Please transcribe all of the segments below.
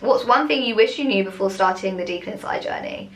What's one thing you wish you knew before starting the Declan Psy journey?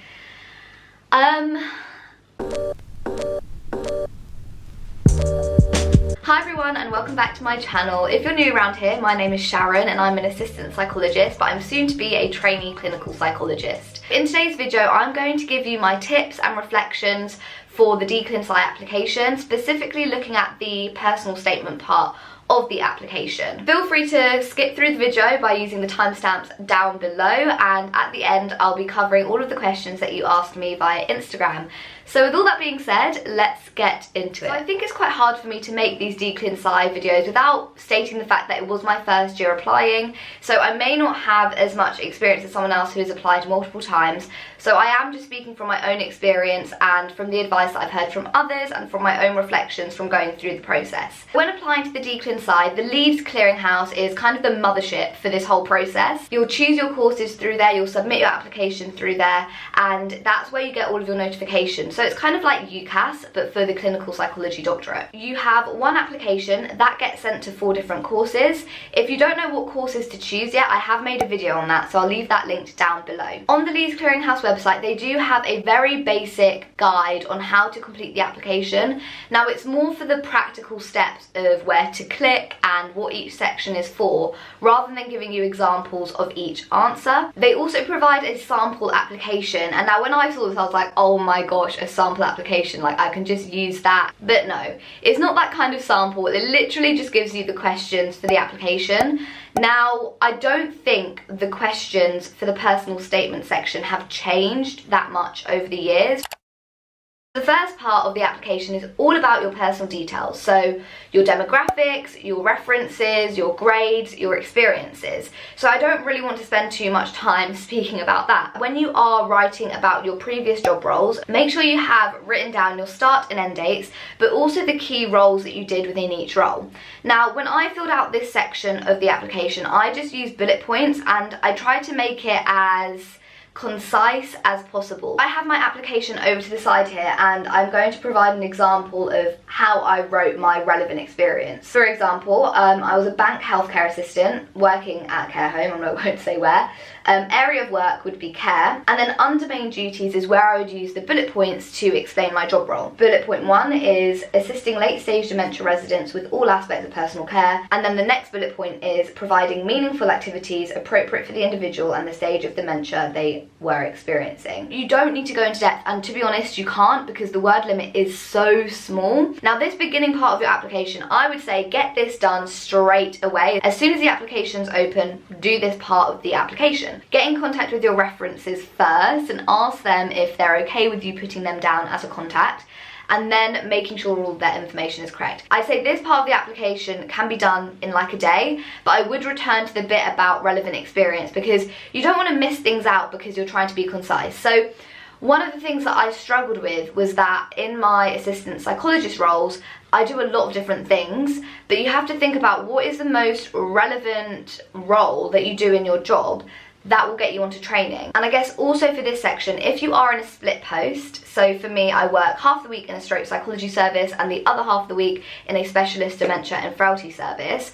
Hi everyone and welcome back to my channel. If you're new around here, my name is Sharon and I'm an assistant psychologist, but I'm soon to be a trainee clinical psychologist. In today's video, I'm going to give you my tips and reflections for the Declan Psy application, specifically looking at the personal statement part of the application. Feel free to skip through the video by using the timestamps down below, and at the end I'll be covering all of the questions that you asked me via Instagram. So with all that being said, let's get into it. So I think it's quite hard for me to make these Declan Psy videos without stating the fact that it was my first year applying, so I may not have as much experience as someone else who has applied multiple times. So I am just speaking from my own experience and from the advice that I've heard from others and from my own reflections from going through the process. When applying to the Declan Psy, the Leeds Clearinghouse is kind of the mothership for this whole process. You'll choose your courses through there, you'll submit your application through there, and that's where you get all of your notifications. So it's kind of like UCAS, but for the clinical psychology doctorate. You have one application that gets sent to 4 different courses. If you don't know what courses to choose yet, I have made a video on that, so I'll leave that linked down below. On the Leeds Clearinghouse website, they do have a very basic guide on how to complete the application. Now it's more for the practical steps of where to click and what each section is for, rather than giving you examples of each answer. They also provide a sample application, and now when I saw this I was like, oh my gosh, a sample application, like I can just use that. But no, it's not that kind of sample. It literally just gives you the questions for the application. Now, I don't think the questions for the personal statement section have changed that much over the years. The first part of the application is all about your personal details, so your demographics, your references, your grades, your experiences. So I don't really want to spend too much time speaking about that. When you are writing about your previous job roles, make sure you have written down your start and end dates, but also the key roles that you did within each role. Now, when I filled out this section of the application, I just used bullet points and I tried to make it as concise as possible. I have my application over to the side here and I'm going to provide an example of how I wrote my relevant experience. For example, I was a bank healthcare assistant working at a care home, I'm not going to say where. Area of work would be care, and then under main duties is where I would use the bullet points to explain my job role. Bullet point 1 is assisting late stage dementia residents with all aspects of personal care, and then the next bullet point is providing meaningful activities appropriate for the individual and the stage of dementia they were experiencing. You don't need to go into depth, and to be honest you can't, because the word limit is so small. Now this beginning part of your application, I would say get this done straight away. As soon as the application's open, do this part of the application. Get in contact with your references first and ask them if they're okay with you putting them down as a contact, and then making sure all of their information is correct. I'd say this part of the application can be done in like a day, but I would return to the bit about relevant experience because you don't want to miss things out because you're trying to be concise. So one of the things that I struggled with was that in my assistant psychologist roles, I do a lot of different things, but you have to think about what is the most relevant role that you do in your job that will get you onto training. And I guess also for this section, if you are in a split post, so for me I work half the week in a stroke psychology service and the other half of the week in a specialist dementia and frailty service,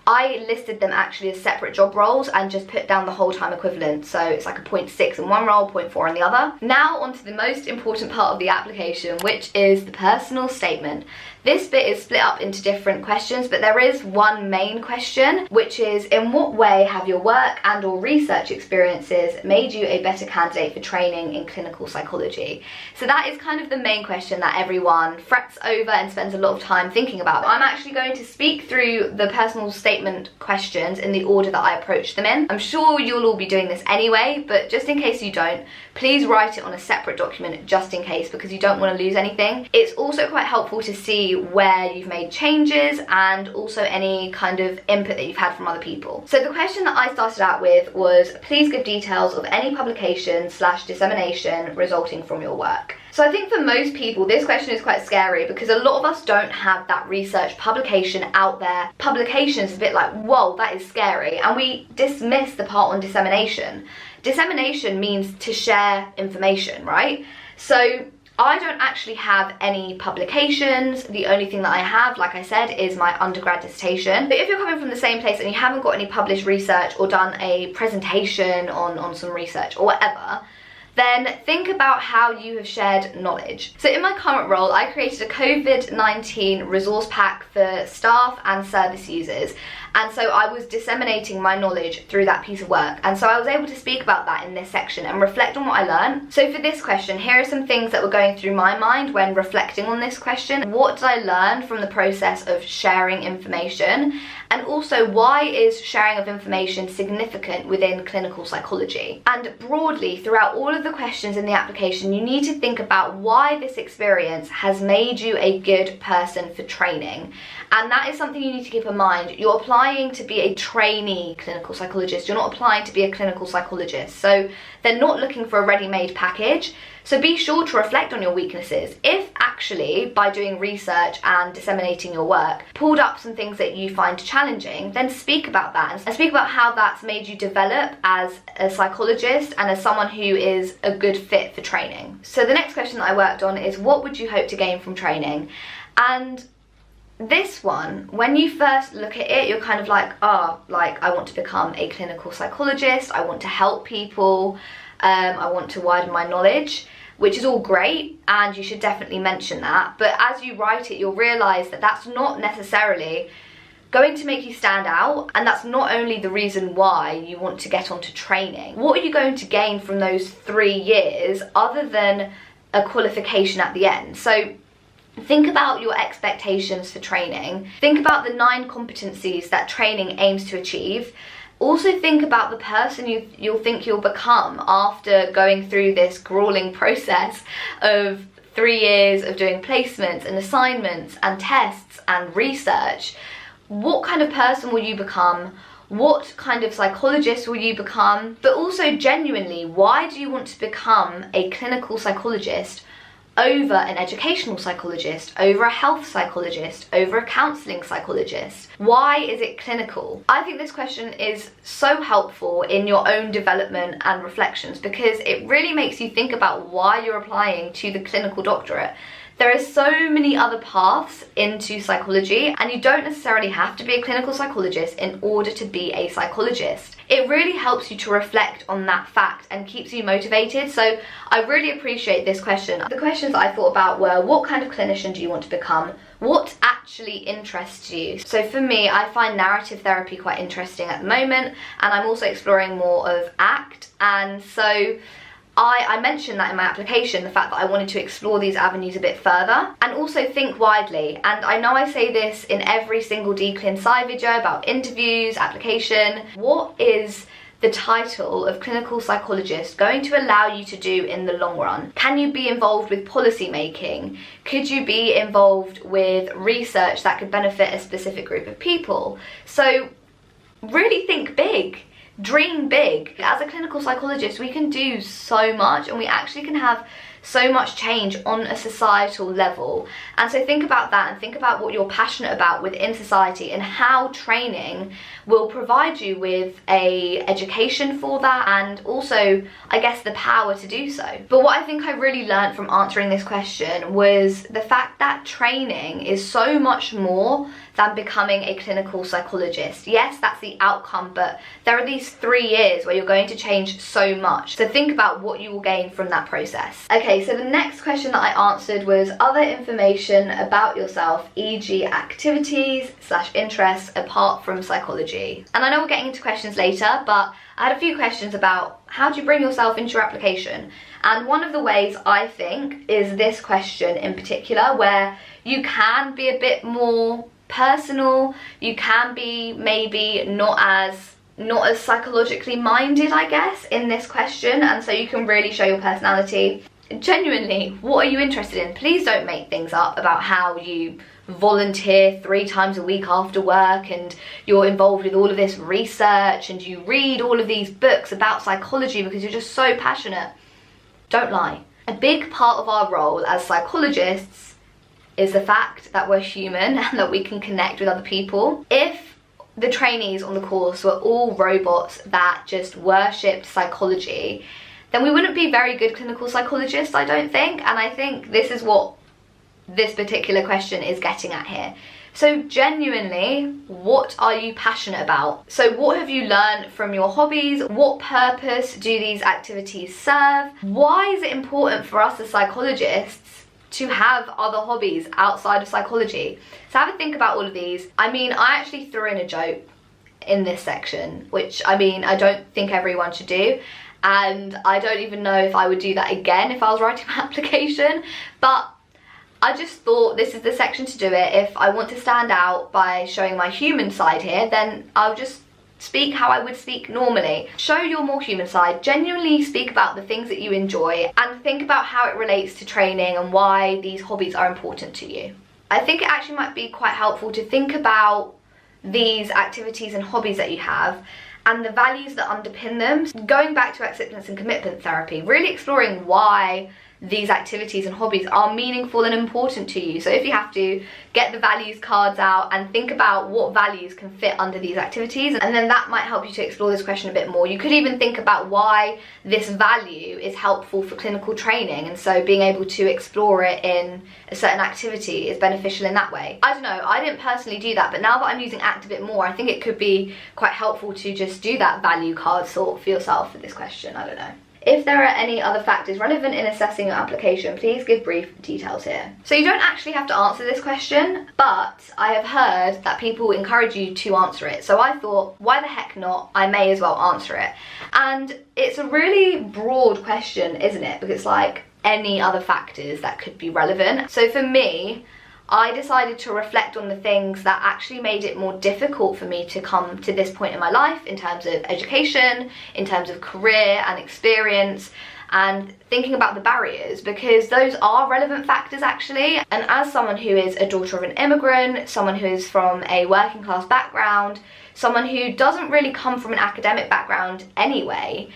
I listed them actually as separate job roles and just put down the whole time equivalent. So it's like a 0.6 in one role, 0.4 in the other. Now onto the most important part of the application, which is the personal statement. This bit is split up into different questions, but there is one main question, which is in what way have your work and or research experiences made you a better candidate for training in clinical psychology? So that is kind of the main question that everyone frets over and spends a lot of time thinking about. I'm actually going to speak through the personal statement questions in the order that I approach them in. I'm sure you'll all be doing this anyway, but just in case you don't, please write it on a separate document just in case, because you don't want to lose anything. It's also quite helpful to see where you've made changes and also any kind of input that you've had from other people. So the question that I started out with was, please give details of any publication / dissemination resulting from your work. So I think for most people this question is quite scary because a lot of us don't have that research publication out there. Publication is a bit like, whoa, that is scary, and we dismiss the part on dissemination. Dissemination means to share information, right? So I don't actually have any publications. The only thing that I have, like I said, is my undergrad dissertation. But if you're coming from the same place and you haven't got any published research or done a presentation on some research or whatever, then think about how you have shared knowledge. So in my current role, I created a COVID-19 resource pack for staff and service users. And so I was disseminating my knowledge through that piece of work. And so I was able to speak about that in this section and reflect on what I learned. So for this question, here are some things that were going through my mind when reflecting on this question. What did I learn from the process of sharing information? And also, why is sharing of information significant within clinical psychology? And broadly, throughout all of the questions in the application, you need to think about why this experience has made you a good person for training. And that is something you need to keep in mind. You're applying to be a trainee clinical psychologist. You're not applying to be a clinical psychologist. So they're not looking for a ready-made package. So be sure to reflect on your weaknesses. If actually, by doing research and disseminating your work, pulled up some things that you find challenging, then speak about that and speak about how that's made you develop as a psychologist and as someone who is a good fit for training. So the next question that I worked on is, what would you hope to gain from training? And this one, when you first look at it, you're kind of like, oh, like I want to become a clinical psychologist, I want to help people, I want to widen my knowledge, which is all great, and you should definitely mention that. But as you write it, you'll realise that that's not necessarily going to make you stand out, and that's not only the reason why you want to get onto training. What are you going to gain from those 3 years other than a qualification at the end? So think about your expectations for training. Think about the 9 competencies that training aims to achieve. Also think about the person you'll think you'll become after going through this grueling process of 3 years of doing placements and assignments and tests and research. What kind of person will you become? What kind of psychologist will you become? But also genuinely, why do you want to become a clinical psychologist over an educational psychologist, over a health psychologist, over a counselling psychologist? Why is it clinical? I think this question is so helpful in your own development and reflections, because it really makes you think about why you're applying to the clinical doctorate. There are so many other paths into psychology, and you don't necessarily have to be a clinical psychologist in order to be a psychologist. It really helps you to reflect on that fact and keeps you motivated. So I really appreciate this question. The questions that I thought about were, what kind of clinician do you want to become? What actually interests you? So for me, I find narrative therapy quite interesting at the moment, and I'm also exploring more of ACT. And so I mentioned that in my application, the fact that I wanted to explore these avenues a bit further and also think widely. And I know I say this in every single DClin Sci video about interviews, application. What is the title of clinical psychologist going to allow you to do in the long run? Can you be involved with policy making? Could you be involved with research that could benefit a specific group of people? So really think big. Dream big. As a clinical psychologist, we can do so much, and we actually can have so much change on a societal level. And so think about that, and think about what you're passionate about within society and how training will provide you with a education for that, and also, I guess, the power to do so. But what I think I really learned from answering this question was the fact that training is so much more than becoming a clinical psychologist. Yes, that's the outcome, but there are these 3 years where you're going to change so much. So think about what you will gain from that process. Okay, so the next question that I answered was other information about yourself, e.g. activities/interests apart from psychology. And I know we're getting into questions later, but I had a few questions about how do you bring yourself into your application? And one of the ways I think is this question in particular, where you can be a bit more personal, you can be maybe not as psychologically minded, I guess, in this question, and so you can really show your personality. Genuinely, what are you interested in? Please don't make things up about how you volunteer 3 times a week after work and you're involved with all of this research and you read all of these books about psychology because you're just so passionate. Don't lie. A big part of our role as psychologists is the fact that we're human and that we can connect with other people. If the trainees on the course were all robots that just worshipped psychology, then we wouldn't be very good clinical psychologists, I don't think. And I think this is what this particular question is getting at here. So genuinely, what are you passionate about? So what have you learned from your hobbies? What purpose do these activities serve? Why is it important for us as psychologists to have other hobbies outside of psychology? So have a think about all of these. I mean, I actually threw in a joke in this section, which I mean, I don't think everyone should do. And I don't even know if I would do that again if I was writing my application. But I just thought this is the section to do it. If I want to stand out by showing my human side here, then I'll just speak how I would speak normally. Show your more human side, genuinely speak about the things that you enjoy, and think about how it relates to training and why these hobbies are important to you. I think it actually might be quite helpful to think about these activities and hobbies that you have and the values that underpin them. Going back to acceptance and commitment therapy, really exploring why these activities and hobbies are meaningful and important to you. So if you have to, get the values cards out and think about what values can fit under these activities, and then that might help you to explore this question a bit more. You could even think about why this value is helpful for clinical training, and so being able to explore it in a certain activity is beneficial in that way. I don't know, I didn't personally do that, but now that I'm using ACT a bit more, I think it could be quite helpful to just do that value card sort for yourself for this question. I don't know. If there are any other factors relevant in assessing your application, please give brief details here. So you don't actually have to answer this question, but I have heard that people encourage you to answer it. So I thought, why the heck not? I may as well answer it. And it's a really broad question, isn't it? Because it's like any other factors that could be relevant. So for me, I decided to reflect on the things that actually made it more difficult for me to come to this point in my life in terms of education, in terms of career and experience, and thinking about the barriers, because those are relevant factors actually. And as someone who is a daughter of an immigrant, someone who is from a working class background, someone who doesn't really come from an academic background anyway,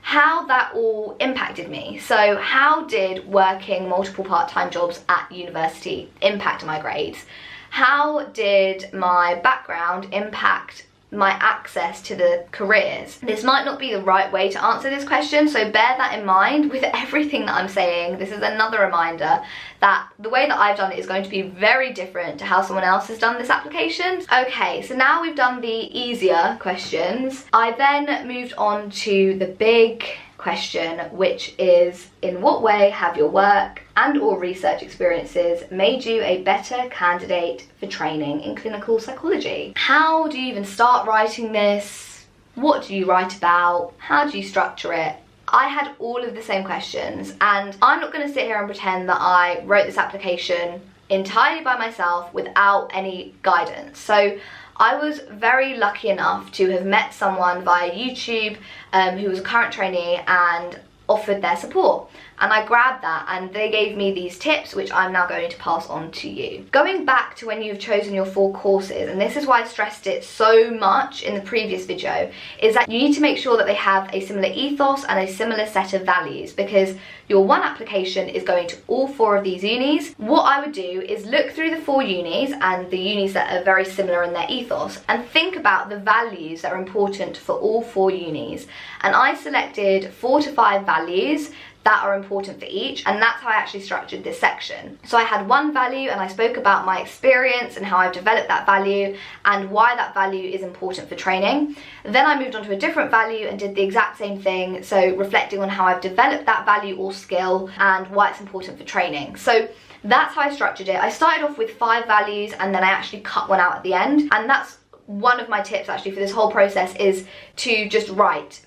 how that all impacted me. So how did working multiple part-time jobs at university impact my grades? How did my background impact my access to the careers? This might not be the right way to answer this question, so bear that in mind with everything that I'm saying. This is another reminder that the way that I've done it is going to be very different to how someone else has done this application. Okay, so now we've done the easier questions. I then moved on to the big question, which is, in what way have your work and or research experiences made you a better candidate for training in clinical psychology? How do you even start writing this? What do you write about? How do you structure it? I had all of the same questions, and I'm not going to sit here and pretend that I wrote this application entirely by myself without any guidance. So I was very lucky enough to have met someone via YouTube who was a current trainee and offered their support, and I grabbed that and they gave me these tips which I'm now going to pass on to you. Going back to when you've chosen your 4 courses, and this is why I stressed it so much in the previous video, is that you need to make sure that they have a similar ethos and a similar set of values, because your one application is going to all 4 of these unis. What I would do is look through the 4 unis and the unis that are very similar in their ethos and think about the values that are important for all 4 unis. And I selected 4 to 5 values that are important for each, and that's how I actually structured this section. So I had one value and I spoke about my experience and how I've developed that value and why that value is important for training. Then I moved on to a different value and did the exact same thing, so reflecting on how I've developed that value or skill and why it's important for training. So that's how I structured it. I started off with 5 values and then I actually cut one out at the end, and that's one of my tips actually for this whole process, is to just write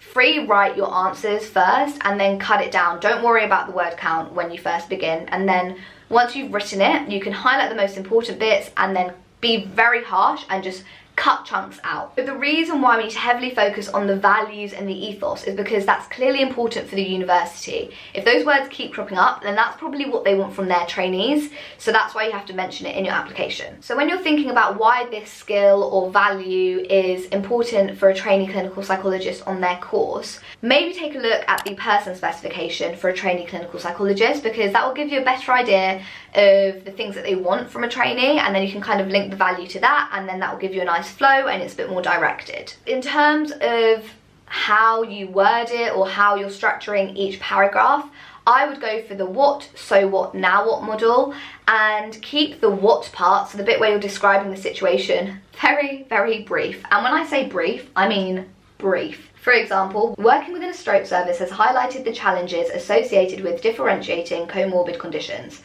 your answers first and then cut it down. Don't worry about the word count when you first begin, and then once you've written it, you can highlight the most important bits and then be very harsh and just cut chunks out. But the reason why we need to heavily focus on the values and the ethos is because that's clearly important for the university. If those words keep cropping up, then that's probably what they want from their trainees, so that's why you have to mention it in your application. So when you're thinking about why this skill or value is important for a trainee clinical psychologist on their course, maybe take a look at the person specification for a trainee clinical psychologist, because that will give you a better idea of the things that they want from a trainee, and then you can kind of link the value to that, and then that will give you a nice flow and it's a bit more directed. In terms of how you word it or how you're structuring each paragraph, I would go for the what, so what, now what model, and keep the what part, so the bit where you're describing the situation, very, very brief. And when I say brief, I mean brief. For example, working within a stroke service has highlighted the challenges associated with differentiating comorbid conditions.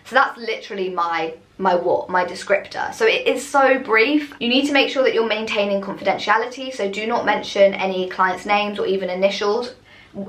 So that's literally my what, my descriptor. So it is so brief. You need to make sure that you're maintaining confidentiality, so do not mention any clients' names or even initials.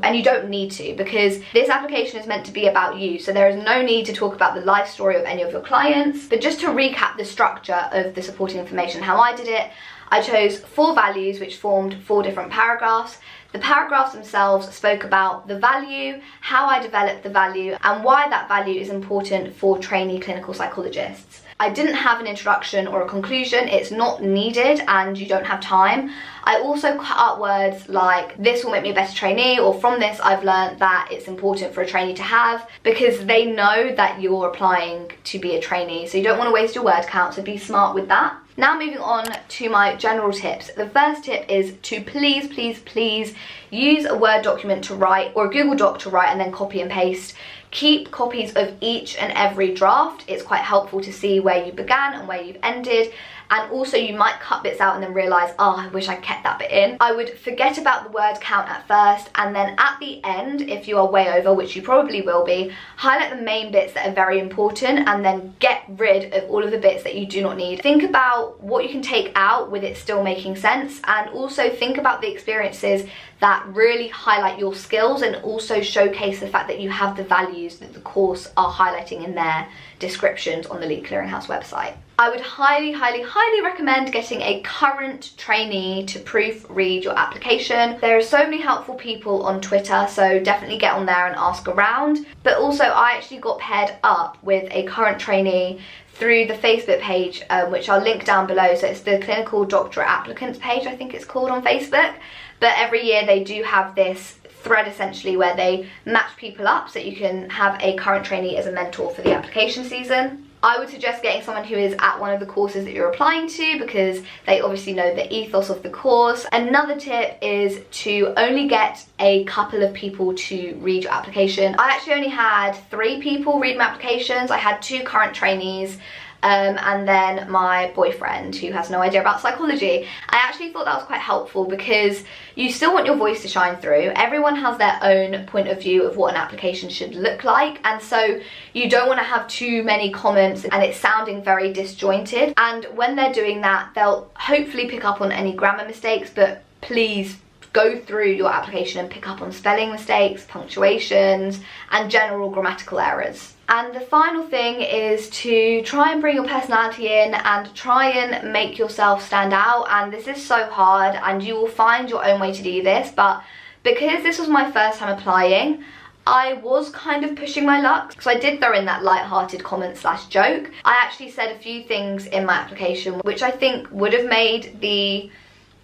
And you don't need to, because this application is meant to be about you, so there is no need to talk about the life story of any of your clients. But just to recap the structure of the supporting information, how I did it, I chose 4 values which formed 4 different paragraphs. The paragraphs themselves spoke about the value, how I developed the value, and why that value is important for trainee clinical psychologists. I didn't have an introduction or a conclusion, it's not needed and you don't have time. I also cut out words like, this will make me a better trainee, or from this I've learned that it's important for a trainee to have, because they know that you're applying to be a trainee, so you don't want to waste your word count, so be smart with that. Now moving on to my general tips. The first tip is to please, please, please use a Word document to write, or a Google Doc to write and then copy and paste. Keep copies of each and every draft. It's quite helpful to see where you began and where you've ended. And also you might cut bits out and then realise, oh, I wish I kept that bit in. I would forget about the word count at first, and then at the end, if you are way over, which you probably will be, highlight the main bits that are very important and then get rid of all of the bits that you do not need. Think about what you can take out with it still making sense, and also think about the experiences that really highlight your skills and also showcase the fact that you have the values that the course are highlighting in their descriptions on the Lead Clearinghouse website. I would highly, highly, highly recommend getting a current trainee to proofread your application. There are so many helpful people on Twitter, so definitely get on there and ask around. But also I actually got paired up with a current trainee through the Facebook page, which I'll link down below. So it's the Clinical Doctorate Applicants page, I think it's called, on Facebook. But every year they do have this thread essentially where they match people up so you can have a current trainee as a mentor for the application season. I would suggest getting someone who is at one of the courses that you're applying to, because they obviously know the ethos of the course. Another tip is to only get a couple of people to read your application. I actually only had 3 people read my applications. I had 2 current trainees, and then my boyfriend, who has no idea about psychology. I actually thought that was quite helpful, because you still want your voice to shine through. Everyone has their own point of view of what an application should look like, and so you don't want to have too many comments and it's sounding very disjointed. And when they're doing that, they'll hopefully pick up on any grammar mistakes, but please go through your application and pick up on spelling mistakes, punctuations, and general grammatical errors. And the final thing is to try and bring your personality in and try and make yourself stand out. And this is so hard, and you will find your own way to do this, but because this was my first time applying, I was kind of pushing my luck. So I did throw in that light-hearted comment / joke. I actually said a few things in my application which I think would have made the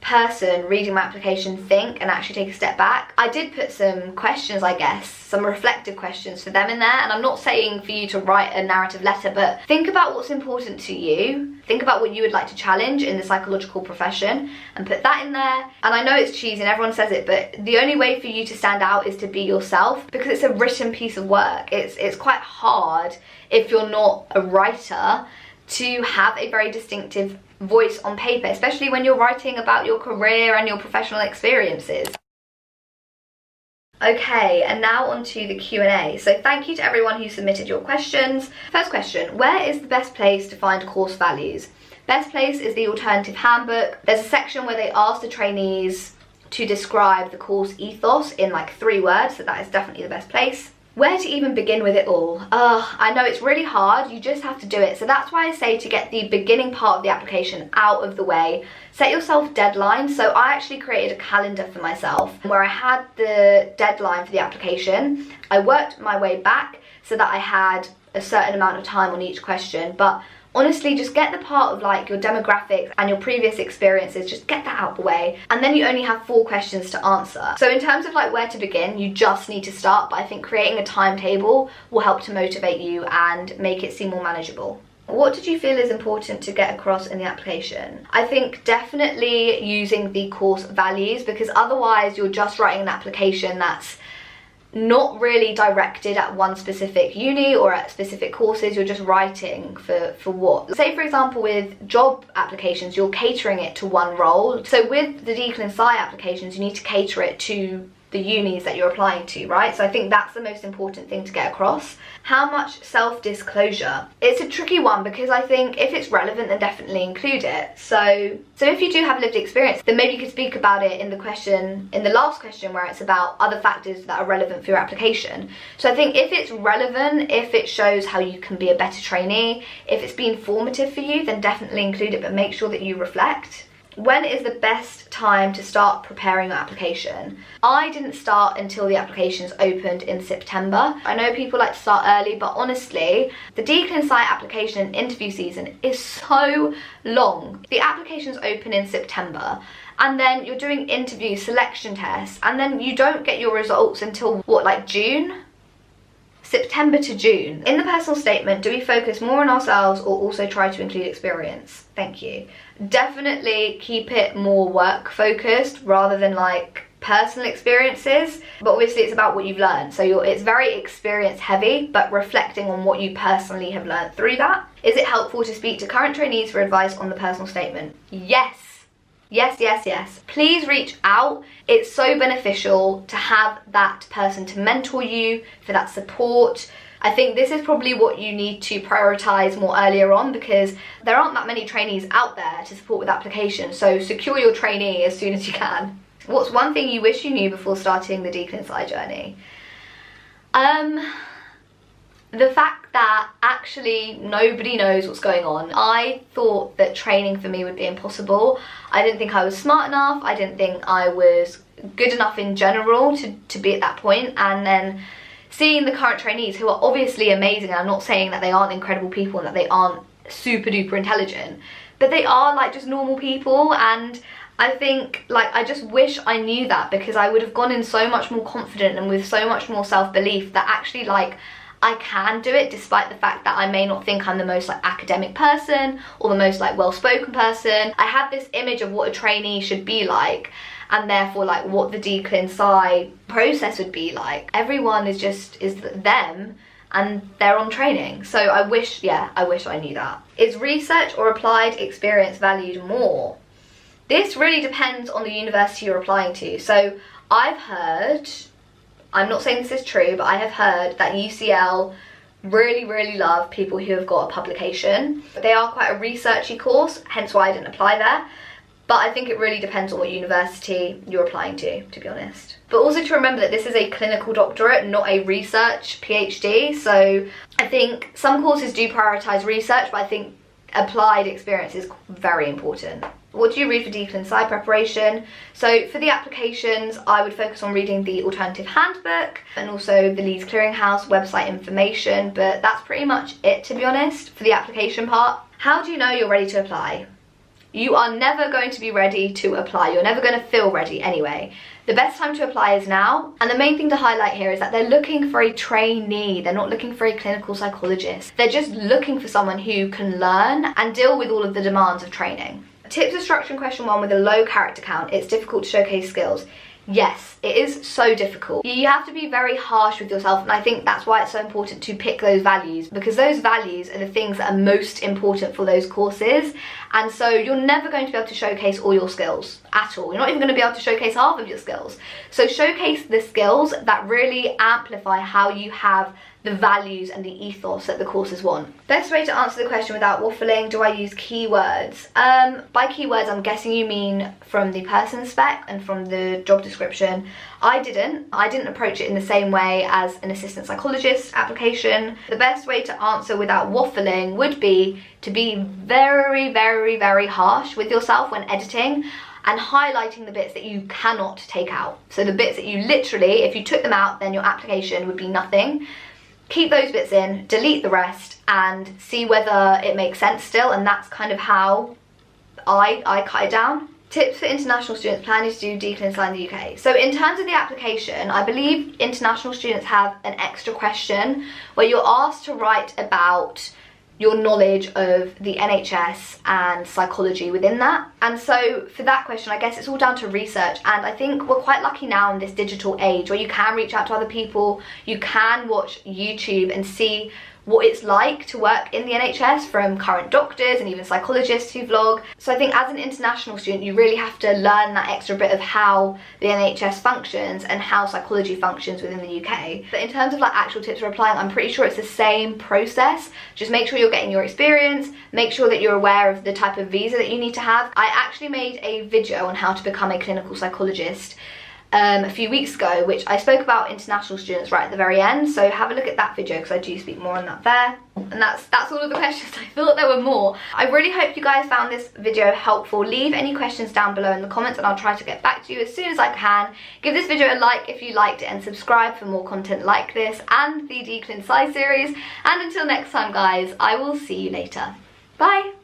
person reading my application think and actually take a step back. I did put some questions, I guess, some reflective questions for them in there, and I'm not saying for you to write a narrative letter, but think about what's important to you, think about what you would like to challenge in the psychological profession and put that in there. And I know it's cheesy and everyone says it, but the only way for you to stand out is to be yourself, because it's a written piece of work. It's quite hard, if you're not a writer, to have a very distinctive voice on paper, especially when you're writing about your career and your professional experiences. Okay, and now on to the Q&A. So thank you to everyone who submitted your questions. First question, where is the best place to find course values? Best place is the Alternative Handbook. There's a section where they ask the trainees to describe the course ethos in like 3 words, so that is definitely the best place. Where to even begin with it all? I know it's really hard, you just have to do it. So that's why I say to get the beginning part of the application out of the way, set yourself deadlines. So I actually created a calendar for myself where I had the deadline for the application. I worked my way back so that I had a certain amount of time on each question, but honestly, just get the part of like your demographics and your previous experiences, just get that out of the way, and then you only have 4 questions to answer. So in terms of like where to begin, you just need to start, but I think creating a timetable will help to motivate you and make it seem more manageable. What did you feel is important to get across in the application? I think definitely using the course values, because otherwise you're just writing an application that's not really directed at one specific uni or at specific courses. You're just writing for what? Say for example with job applications, you're catering it to one role. So with the Declan Psy applications, you need to cater it to the unis that you're applying to, right? So I think that's the most important thing to get across. How much self-disclosure? It's a tricky one, because I think if it's relevant, then definitely include it. So if you do have lived experience, then maybe you could speak about it in the last question where it's about other factors that are relevant for your application. So I think if it's relevant, if it shows how you can be a better trainee, if it's been formative for you, then definitely include it, but make sure that you reflect. When is the best time to start preparing your application? I didn't start until the applications opened in September. I know people like to start early, but honestly, the Declan Psy application and interview season is so long. The applications open in September, and then you're doing interview selection tests, and then you don't get your results until what, like June? September to June. In the personal statement, do we focus more on ourselves or also try to include experience? Thank you. Definitely keep it more work focused rather than like personal experiences, but obviously it's about what you've learned. So it's very experience heavy, but reflecting on what you personally have learned through that. Is it helpful to speak to current trainees for advice on the personal statement? Yes. Yes, yes, yes. Please reach out. It's so beneficial to have that person to mentor you, for that support. I think this is probably what you need to prioritize more earlier on, because there aren't that many trainees out there to support with applications. So secure your trainee as soon as you can. What's one thing you wish you knew before starting the Declan Psy journey? The fact that actually nobody knows what's going on. I thought that training for me would be impossible. I didn't think I was smart enough. I didn't think I was good enough in general to be at that point. And then seeing the current trainees, who are obviously amazing, and I'm not saying that they aren't incredible people and that they aren't super duper intelligent, but they are like just normal people. And I think like I just wish I knew that, because I would have gone in so much more confident and with so much more self-belief that actually like I can do it, despite the fact that I may not think I'm the most like academic person or the most like well-spoken person. I had this image of what a trainee should be like, and therefore like what the Declan Psy process would be like. Everyone is them, and they're on training. So I wish I knew that. Is research or applied experience valued more? This really depends on the university you're applying to. So I've heard, I'm not saying this is true, but I have heard that UCL really love people who have got a publication. They are quite a researchy course, hence why I didn't apply there. But I think it really depends on what university you're applying to be honest. But also to remember that this is a clinical doctorate, not a research PhD. So I think some courses do prioritise research, but I think applied experience is very important. What do you read for Declan Psy preparation? So for the applications, I would focus on reading the alternative handbook and also the Leeds Clearinghouse website information, but that's pretty much it, to be honest, for the application part. How do you know you're ready to apply? You are never going to be ready to apply. You're never going to feel ready anyway. The best time to apply is now. And the main thing to highlight here is that they're looking for a trainee. They're not looking for a clinical psychologist. They're just looking for someone who can learn and deal with all of the demands of training. Tips of structuring question 1 with a low character count. It's difficult to showcase skills. Yes, it is so difficult. You have to be very harsh with yourself, and I think that's why it's so important to pick those values, because those values are the things that are most important for those courses. And so you're never going to be able to showcase all your skills at all. You're not even going to be able to showcase half of your skills. So showcase the skills that really amplify how you have the values and the ethos that the courses want. Best way to answer the question without waffling, do I use keywords? By keywords, I'm guessing you mean from the person spec and from the job description. I didn't approach it in the same way as an assistant psychologist application. The best way to answer without waffling would be to be very harsh with yourself when editing and highlighting the bits that you cannot take out. So the bits that you literally, if you took them out, then your application would be nothing. Keep those bits in, delete the rest, and see whether it makes sense still, and that's kind of how I cut it down. Tips for international students planning to do Declan Psy in the UK. So in terms of the application, I believe international students have an extra question where you're asked to write about your knowledge of the NHS and psychology within that. And so for that question, I guess it's all down to research, and I think we're quite lucky now in this digital age where you can reach out to other people, you can watch YouTube and see what it's like to work in the NHS from current doctors and even psychologists who vlog. So I think as an international student, you really have to learn that extra bit of how the NHS functions and how psychology functions within the UK. But in terms of like actual tips for applying, I'm pretty sure it's the same process. Just make sure you're getting your experience, make sure that you're aware of the type of visa that you need to have. I actually made a video on how to become a clinical psychologist a few weeks ago, which I spoke about international students right at the very end, so have a look at that video because I do speak more on that there. And that's all of the questions. I thought there were more. I really hope you guys found this video helpful. Leave any questions down below in the comments and I'll try to get back to you as soon as I can. Give this video a like if you liked it and subscribe for more content like this and the Declin Psy series. And until next time guys, I will see you later. Bye!